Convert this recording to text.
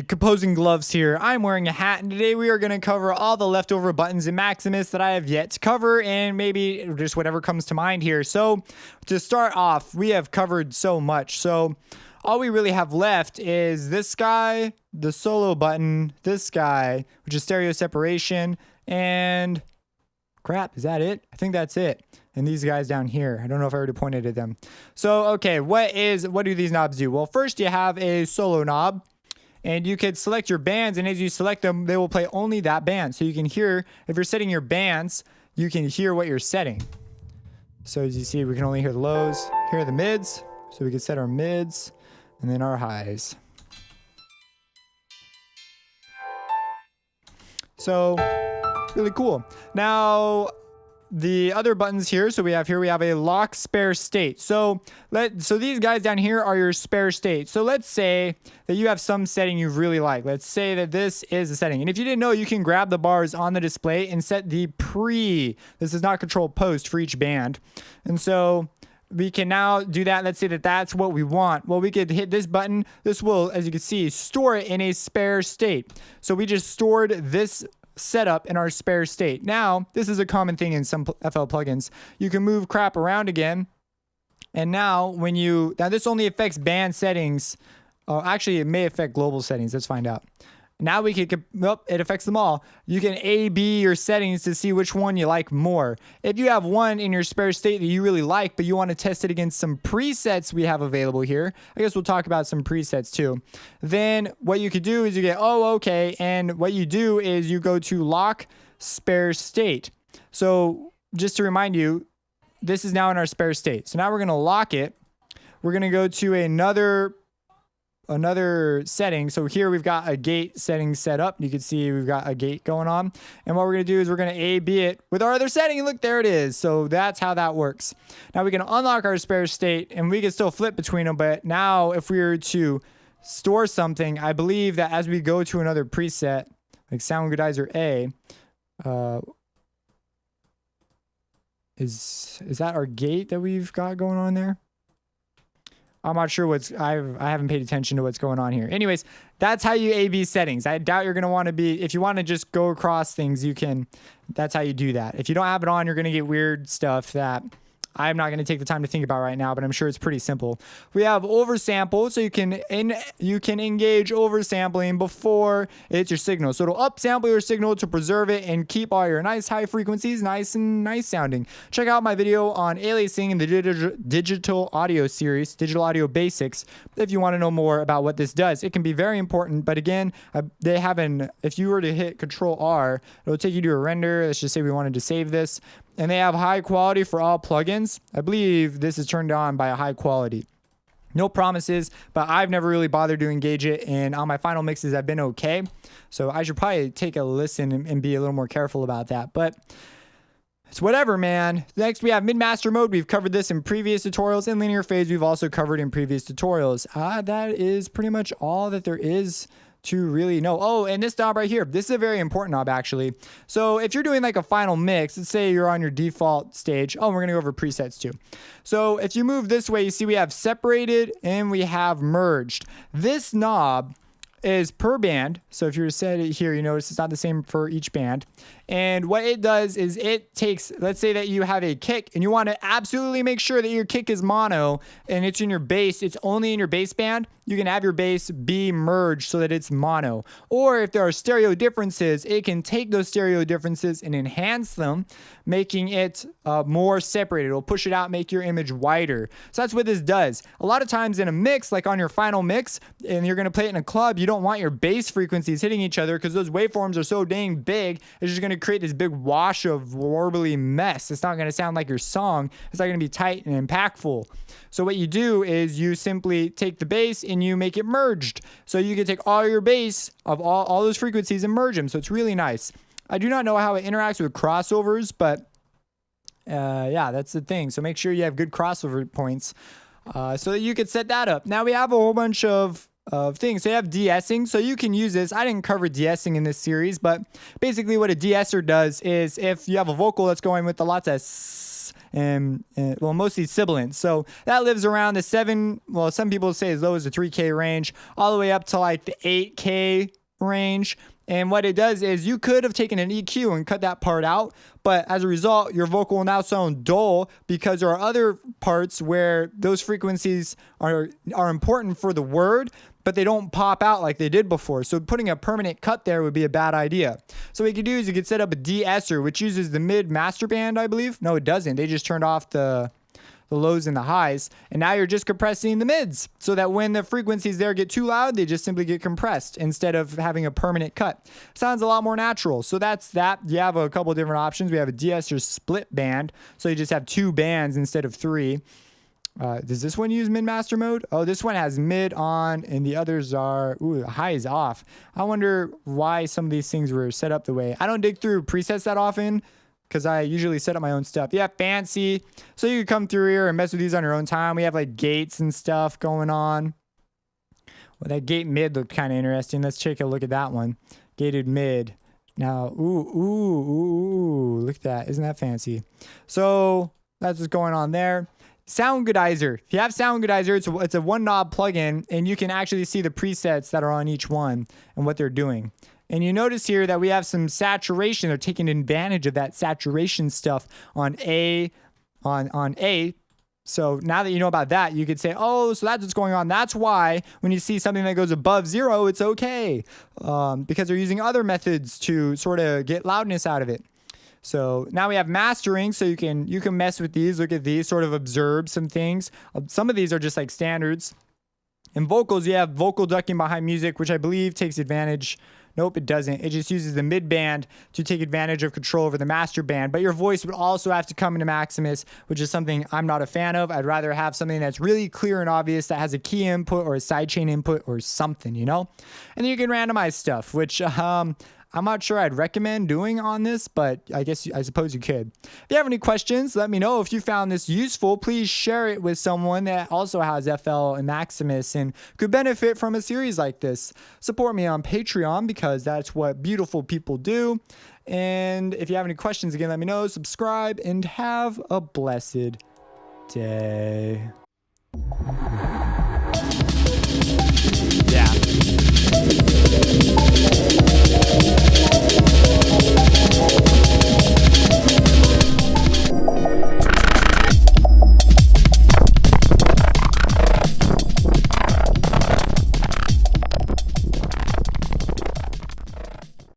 the composing gloves here. I'm wearing a hat, and today we are going to cover all the leftover buttons in Maximus that I have yet to cover, and maybe just whatever comes to mind here. So to start off, we have covered so much. So all we really have left is this guy, the solo button, this guy, which is stereo separation, and crap, is that it? I think that's it. And these guys down here, I don't know if I already pointed at them. So, okay, what do these knobs do? Well, first you have a solo knob, and you could select your bands, and as you select them, they will play only that band. So you can hear, if you're setting your bands, you can hear what you're setting. So as you see, we can only hear the lows, hear the mids, so we can set our mids, and then our highs. So, really cool. Now, the other buttons here, so we have a lock spare state. So these guys down here are your spare state. So let's say that you have some setting you really like. Let's say that this is the setting. And if you didn't know, you can grab the bars on the display and set the this is not control post for each band. And so we can now do that. Let's say that that's what we want. Well, we could hit this button. This will, as you can see, store it in a spare state. So we just stored this setup in our spare state. Now, this is a common thing in some FL plugins. You can move crap around again. And now this only affects band settings. Actually, it may affect global settings. Let's find out. Now we can, it affects them all. You can A/B your settings to see which one you like more. If you have one in your spare state that you really like, but you want to test it against some presets we have available here, I guess we'll talk about some presets too. Then what you could do is you get, okay. And what you do is you go to lock spare state. So just to remind you, this is now in our spare state. So now we're going to lock it. We're going to go to another setting. So here we've got a gate setting set up. You can see we've got a gate going on. And what we're going to do is we're going to A/B it with our other setting. And look, there it is. So that's how that works. Now we can unlock our spare state and we can still flip between them. But now if we were to store something, I believe that as we go to another preset, like Sound Goodizer A, is that our gate that we've got going on there? I'm not sure I haven't paid attention to what's going on here. Anyways, that's how you A/B settings. I doubt you're going to want to if you want to just go across things, that's how you do that. If you don't have it on, you're going to get weird stuff that I'm not going to take the time to think about right now, but I'm sure it's pretty simple. We have oversample, so you can engage oversampling before it's your signal. So it'll upsample your signal to preserve it and keep all your nice high frequencies nice and nice sounding. Check out my video on aliasing in the digital audio series, Digital Audio Basics, if you want to know more about what this does. It can be very important, but again, if you were to hit Control R, it'll take you to a render. Let's just say we wanted to save this. And they have high quality for all plugins. I believe this is turned on by a high quality. No promises, but I've never really bothered to engage it. And on my final mixes, I've been okay. So I should probably take a listen and be a little more careful about that. But it's whatever, man. Next, we have Midmaster mode. We've covered this in previous tutorials. And linear phase, we've also covered in previous tutorials. That is pretty much all that there is to really know. Oh, and this knob right here, this is a very important knob actually. So if you're doing like a final mix, let's say you're on your default stage. Oh, we're gonna go over presets too. So if you move this way, you see we have separated and we have merged. This knob is per band. So if you were to set it here, you notice it's not the same for each band. And what it does is it takes, let's say that you have a kick and you want to absolutely make sure that your kick is mono and it's in your bass, it's only in your bass band, you can have your bass be merged so that it's mono. Or if there are stereo differences, it can take those stereo differences and enhance them, making it more separated. It'll push it out, make your image wider. So that's what this does. A lot of times in a mix, like on your final mix, and you're going to play it in a club, you don't want your bass frequencies hitting each other because those waveforms are so dang big, it's just going to create this big wash of warbly mess. It's not going to sound like your song. It's not going to be tight and impactful. So what you do is you simply take the bass and you make it merged. So you can take all your bass of all those frequencies and merge them. So it's really nice. I do not know how it interacts with crossovers, but yeah, that's the thing. So make sure you have good crossover points so that you can set that up. Now we have a whole bunch of things. So you have de-essing. So you can use this. I didn't cover de-essing in this series, but basically what a de-esser does is if you have a vocal that's going with lots of bass and well, mostly sibilants. So that lives around the some people say as low as the 3K range, all the way up to like the 8K range. And what it does is you could have taken an EQ and cut that part out, but as a result, your vocal will now sound dull because there are other parts where those frequencies are important for the word, but they don't pop out like they did before. So putting a permanent cut there would be a bad idea. So what you could do is you could set up a Deesser, which uses the mid-master band, I believe. No, it doesn't. They just turned off the lows and the highs, and now you're just compressing the mids so that when the frequencies there get too loud, they just simply get compressed instead of having a permanent cut. Sounds a lot more natural. So that's that. You have a couple different options. We have a Deesser split band, so you just have 2 bands instead of 3. Does this one use mid-master mode? Oh, this one has mid on and the others are, high is off. I wonder why some of these things were set up the way. I don't dig through presets that often, because I usually set up my own stuff. Yeah, fancy. So you can come through here and mess with these on your own time. We have like gates and stuff going on. Well, that gate mid looked kind of interesting. Let's take a look at that one. Gated mid. Now, look at that. Isn't that fancy? So that's what's going on there. Soundgoodizer. If you have Soundgoodizer, it's a one knob plugin, and you can actually see the presets that are on each one and what they're doing. And you notice here that we have some saturation. They're taking advantage of that saturation stuff on A. So now that you know about that, you could say, oh, so that's what's going on. That's why when you see something that goes above 0, it's okay. Because they're using other methods to sort of get loudness out of it. So now we have mastering, so you can mess with these, look at these, sort of observe some things. Some of these are just like standards. In vocals, you have vocal ducking behind music, which I believe takes advantage. Nope, it doesn't. It just uses the mid band to take advantage of control over the master band. But your voice would also have to come into Maximus, which is something I'm not a fan of. I'd rather have something that's really clear and obvious that has a key input or a sidechain input or something, you know? And then you can randomize stuff, which I'm not sure I'd recommend doing on this, but I suppose you could. If you have any questions, let me know. If you found this useful, please share it with someone that also has FL and Maximus and could benefit from a series like this. Support me on Patreon because that's what beautiful people do. And if you have any questions, again, let me know. Subscribe and have a blessed day. Yeah.